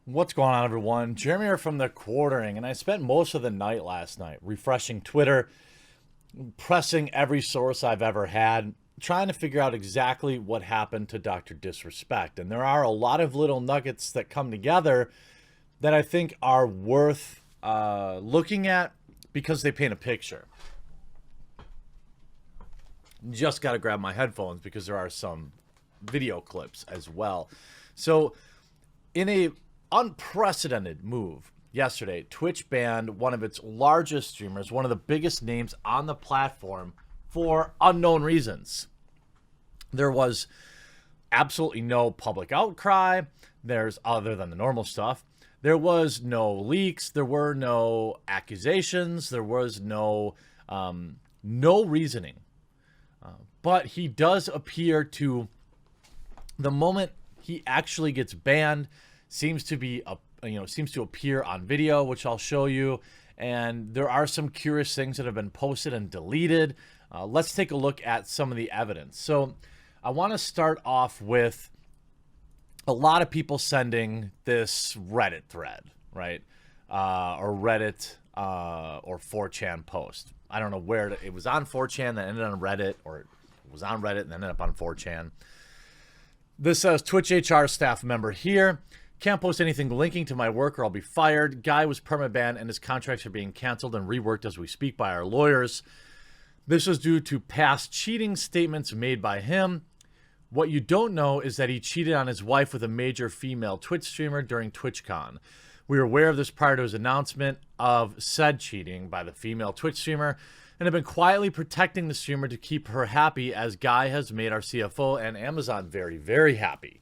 What's going on, everyone? Jeremy here from The Quartering, and I spent most of the night last night refreshing Twitter, pressing every source I've ever had, trying to figure out exactly what happened to Dr. Disrespect. And there are a lot of little nuggets that come together that I think are worth looking at because they paint a picture. Just got to grab my headphones because there are some video clips as well. So, in a unprecedented move yesterday, Twitch banned one of its largest streamers, one of the biggest names on the platform, for unknown reasons. There was absolutely no public outcry. There's other than the normal stuff. There was no leaks. There were no accusations. There was no reasoning. But he does appear to, the moment he actually gets banned, seems to appear on video, which I'll show you. And there are some curious things that have been posted and deleted. Let's take a look at some of the evidence. So I want to start off with a lot of people sending this Reddit thread, right? Or Reddit or 4chan post. I don't know where it was on 4chan, that ended on Reddit, or it was on Reddit and ended up on 4chan. This says, Twitch HR staff member here. Can't post anything linking to my work or I'll be fired. Guy was permabanned and his contracts are being canceled and reworked as we speak by our lawyers. This was due to past cheating statements made by him. What you don't know is that he cheated on his wife with a major female Twitch streamer during TwitchCon. We were aware of this prior to his announcement of said cheating by the female Twitch streamer and have been quietly protecting the streamer to keep her happy, as Guy has made our CFO and Amazon very, very happy.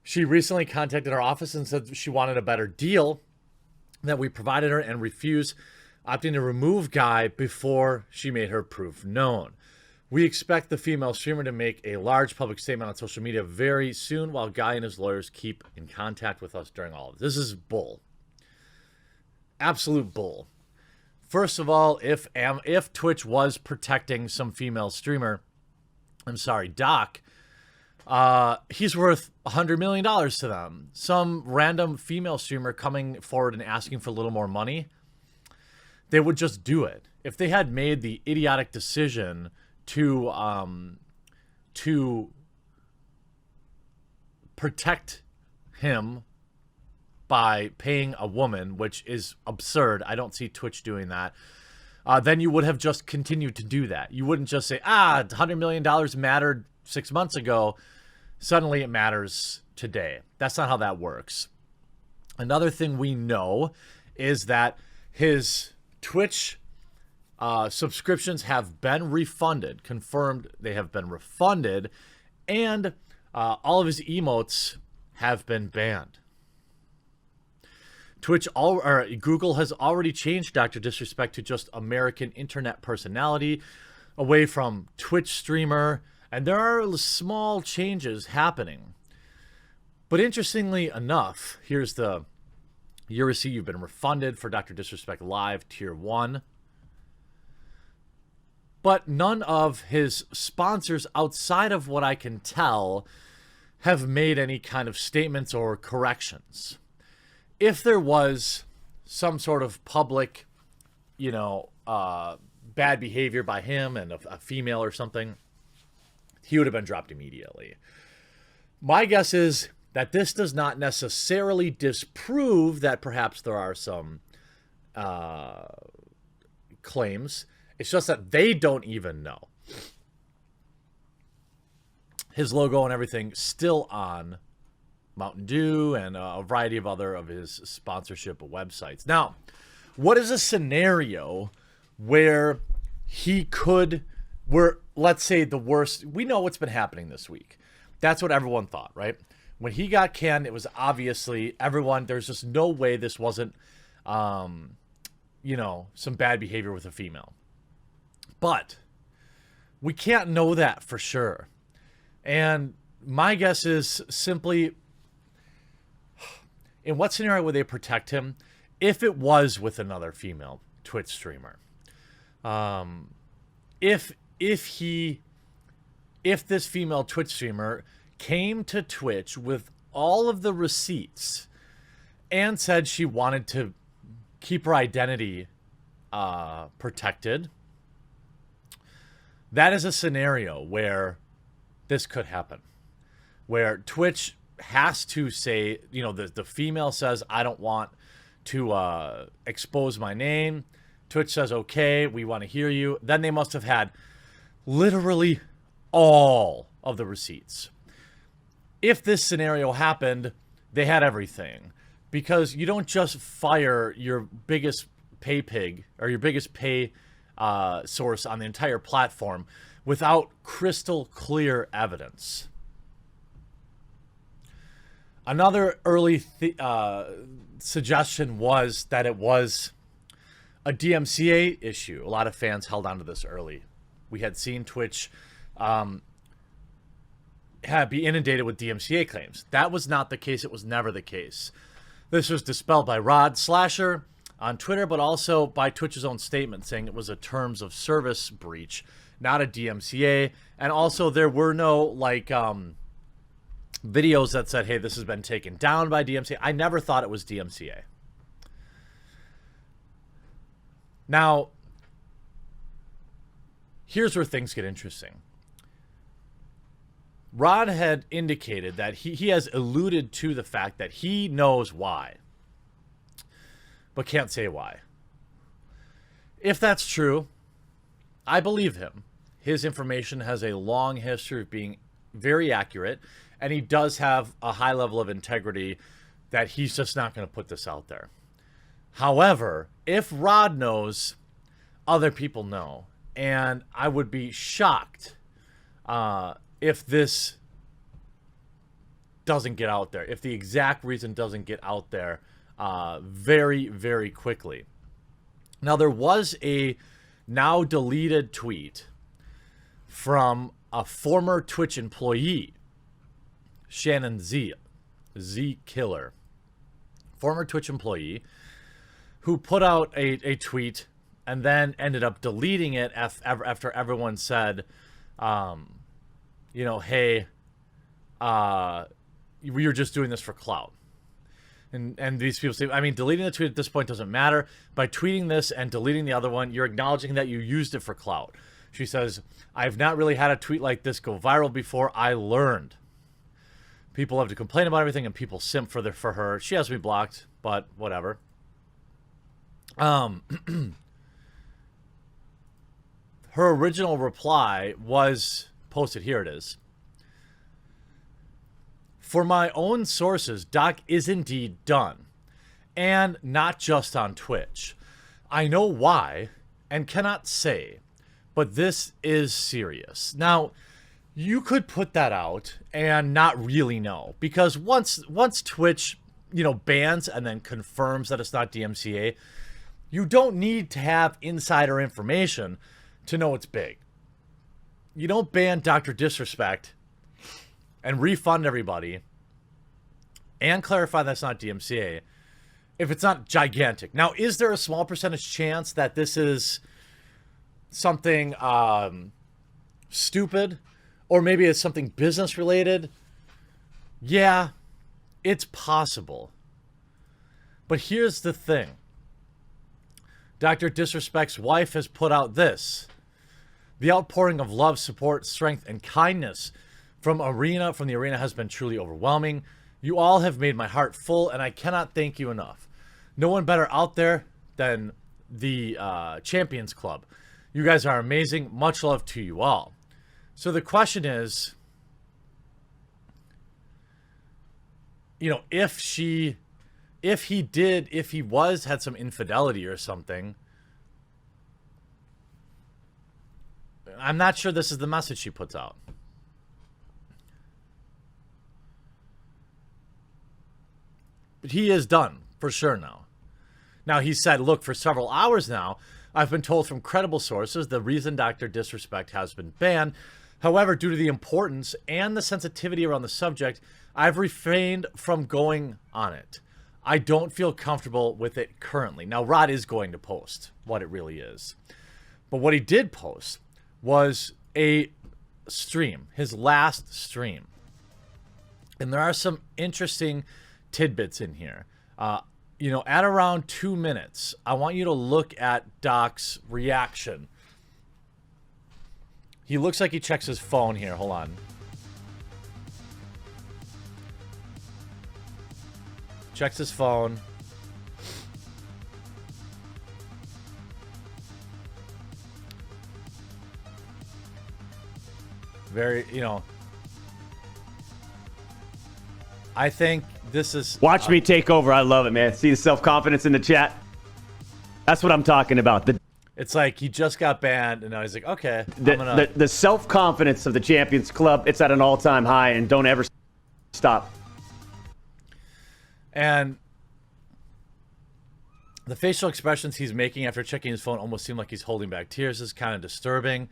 She recently contacted our office and said she wanted a better deal that we provided her and refused, opting to remove Guy before she made her proof known. We expect the female streamer to make a large public statement on social media very soon, while Guy and his lawyers keep in contact with us during all of this. This is bull. Absolute bull. First of all, if Twitch was protecting some female streamer, Doc, he's worth $100 million to them. Some random female streamer coming forward and asking for a little more money, they would just do it. If they had made the idiotic decision to protect him by paying a woman, which is absurd. I don't see Twitch doing that. Then you would have just continued to do that. You wouldn't just say, $100 million mattered 6 months ago. Suddenly it matters today. That's not how that works. Another thing we know is that his Twitch subscriptions have been refunded, confirmed they have been refunded, and all of his emotes have been banned. Google has already changed Dr. Disrespect to just American internet personality, away from Twitch streamer, and there are small changes happening. But interestingly enough, here's the receipt. You've been refunded for Dr. Disrespect Live Tier 1. But none of his sponsors, outside of what I can tell, have made any kind of statements or corrections. If there was some sort of public, bad behavior by him and a female or something, he would have been dropped immediately. My guess is that this does not necessarily disprove that perhaps there are some claims. It's just that they don't even know. His logo and everything still on Mountain Dew and a variety of other of his sponsorship websites. Now, what is a scenario where let's say the worst, we know what's been happening this week. That's what everyone thought, right? When he got canned, it was obviously there's just no way this wasn't, some bad behavior with a female. But we can't know that for sure. And my guess is simply, in what scenario would they protect him? If it was with another female Twitch streamer, if this female Twitch streamer came to Twitch with all of the receipts and said she wanted to keep her identity protected. That is a scenario where this could happen, where Twitch has to say, you know, the female says, I don't want to expose my name. Twitch says, okay, we want to hear you. Then they must have had literally all of the receipts. If this scenario happened, they had everything, because you don't just fire your biggest pay pig or your biggest pay source on the entire platform without crystal clear evidence. Another early suggestion was that it was a DMCA issue. A lot of fans held on to this early. We had seen Twitch be inundated with DMCA claims. That was not the case. It was never the case. This was dispelled by Rod Slasher on Twitter, but also by Twitch's own statement saying it was a terms of service breach, not a DMCA. And also there were no like videos that said, hey, this has been taken down by DMCA. I never thought it was DMCA. Now, here's where things get interesting. Rod had indicated that he has alluded to the fact that he knows why, but can't say why. If that's true, I believe him. His information has a long history of being very accurate, and he does have a high level of integrity that he's just not going to put this out there. However, if Rod knows, other people know, and I would be shocked if this doesn't get out there, if the exact reason doesn't get out there very, very quickly. Now, there was a now deleted tweet from a former Twitch employee, Shannon Z Killer, former Twitch employee, who put out a tweet and then ended up deleting it after everyone said, you know, hey, we were just doing this for clout. And these people say, I mean, deleting the tweet at this point doesn't matter. By tweeting this and deleting the other one, you're acknowledging that you used it for clout. She says, I've not really had a tweet like this go viral before. I learned. People have to complain about everything and people simp for her. She has me blocked, but whatever. Her original reply was posted. Here it is. For my own sources, Doc is indeed done, and not just on Twitch. I know why and cannot say, but this is serious. Now, you could put that out and not really know, because once Twitch, you know, bans and then confirms that it's not DMCA, you don't need to have insider information to know it's big. You don't ban Dr. Disrespect and refund everybody and clarify that's not DMCA if it's not gigantic. Now, is there a small percentage chance that this is something stupid, or maybe it's something business related? Yeah, it's possible. But here's the thing. Dr. Disrespect's wife has put out this. The outpouring of love, support, strength, and kindness from the arena has been truly overwhelming. You all have made my heart full, and I cannot thank you enough. No one better out there than the Champions Club. You guys are amazing. Much love to you all. So the question is, you know, if he had some infidelity or something, I'm not sure this is the message she puts out. But he is done, for sure now. Now, he said, look, for several hours now, I've been told from credible sources the reason Dr. Disrespect has been banned. However, due to the importance and the sensitivity around the subject, I've refrained from going on it. I don't feel comfortable with it currently. Now, Rod is going to post what it really is. But what he did post was a stream, his last stream. And there are some interesting tidbits in here. You know, at around 2 minutes, I want you to look at Doc's reaction. He looks like he checks his phone here. Hold on. Checks his phone. Very, you know. I think this is... Watch me take over. I love it, man. See the self-confidence in the chat? That's what I'm talking about. It's like he just got banned, and now he's like, okay, I'm gonna... The self-confidence of the Champions Club, it's at an all-time high, and don't ever stop. And the facial expressions he's making after checking his phone almost seem like he's holding back tears. This is kind of disturbing.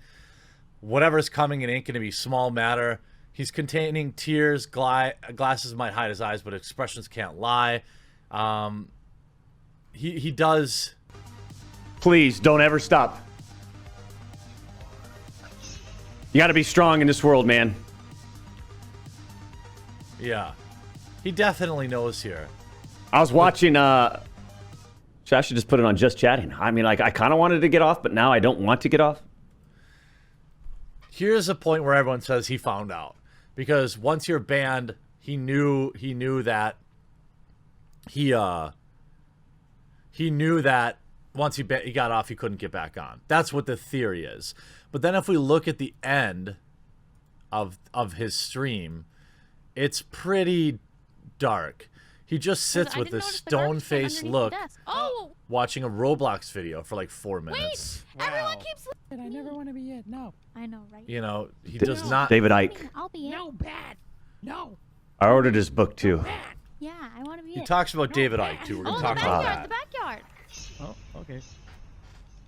Whatever's coming, it ain't going to be small matter. He's containing tears. Glasses might hide his eyes, but expressions can't lie. He does... Please, don't ever stop. You got to be strong in this world, man. Yeah. He definitely knows here. I was watching... I should just put it on Just Chatting. I mean, like, I kind of wanted to get off, but now I don't want to get off. Here's a point where everyone says he found out. Because once you're banned, he knew that he knew that once he got off, he couldn't get back on. That's what the theory is. But then if we look at the end of his stream, it's pretty dark. He just sits with this stone-faced look, watching a Roblox video for like 4 minutes. Wait, everyone keeps. I never want to be it. No. I know, right? You know, he does not. David Icke. I'll be it. No, bad. No. I ordered his book, too. Bad. Yeah, I want to be He it. talks about David Icke, too. We're going to talk about that. The backyard. Oh, okay.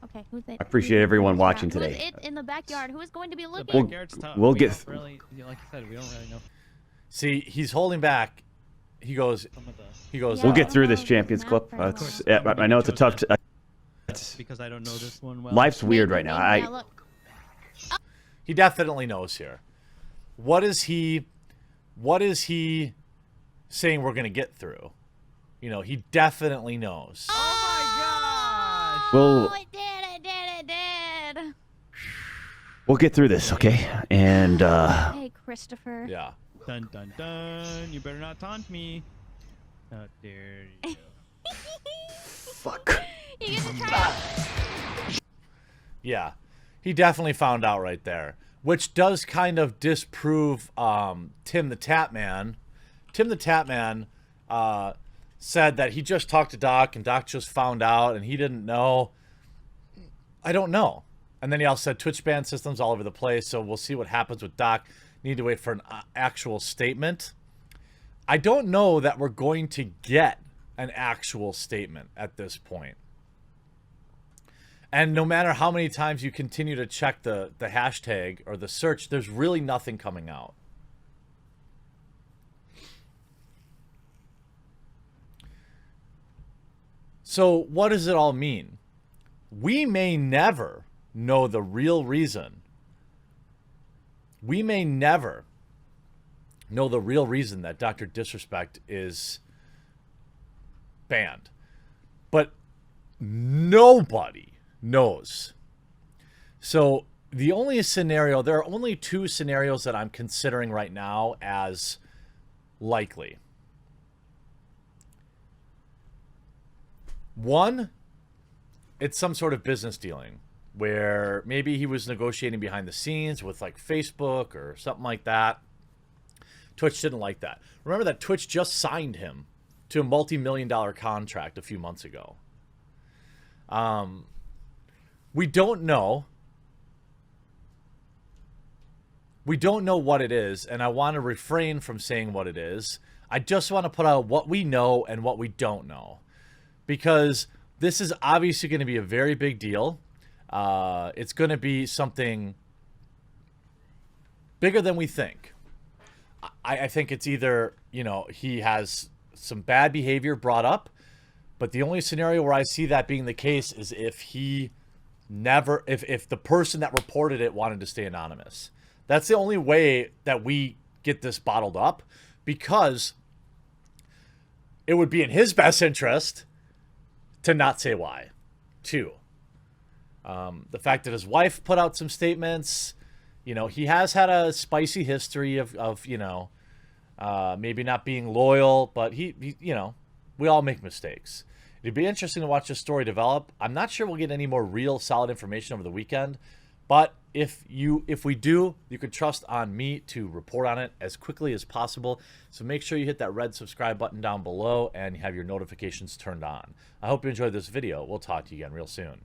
Okay, who's it? I appreciate everyone watching Who's today. it in the backyard? Who is going to be The looking? backyard's tough. we'll We get don't really, like you said, we don't really know See, he's holding back. He goes. some of the. He goes. We'll Yeah. get through this Oh, Champions map Club. very I know it's a tough... Because I don't know this one well. Life's weird right now. Yeah, look. He definitely knows here. What is he saying we're going to get through? You know, he definitely knows. Oh Well, Oh, it did. we'll get through this, okay? And, Hey, Christopher. Yeah. my god! Dun dun dun! You better not taunt me. How dare you? fuck. You get to try it. Yeah. He definitely found out right there, which does kind of disprove Tim the Tatman. Tim the Tatman said that he just talked to Doc and Doc just found out and he didn't know. I don't know. And then he also said Twitch ban systems all over the place, so we'll see what happens with Doc. Need to wait for an actual statement. I don't know that we're going to get an actual statement at this point. And no matter how many times you continue to check the hashtag or the search, there's really nothing coming out. So what does it all mean? We may never know the real reason. We may never know the real reason that Dr. Disrespect is banned. But nobody knows. So the only scenario, there are only two scenarios that I'm considering right now as likely. One, it's some sort of business dealing where maybe he was negotiating behind the scenes with like Facebook or something like that. Twitch didn't like that. Remember that Twitch just signed him to a multi-million-dollar contract a few months ago. We don't know. We don't know what it is, and I want to refrain from saying what it is. I just want to put out what we know and what we don't know. Because this is obviously going to be a very big deal. It's going to be something bigger than we think. I think it's either, you know, he has some bad behavior brought up, but the only scenario where I see that being the case is if he never, if the person that reported it wanted to stay anonymous. That's the only way that we get this bottled up, because it would be in his best interest to not say why. 2, the fact that his wife put out some statements. You know, he has had a spicy history of you know, maybe not being loyal, but he, you know, we all make mistakes. It'd be interesting to watch this story develop. I'm not sure we'll get any more real solid information over the weekend, but if we do, you can trust on me to report on it as quickly as possible. So make sure you hit that red subscribe button down below and you have your notifications turned on. I hope you enjoyed this video. We'll talk to you again real soon.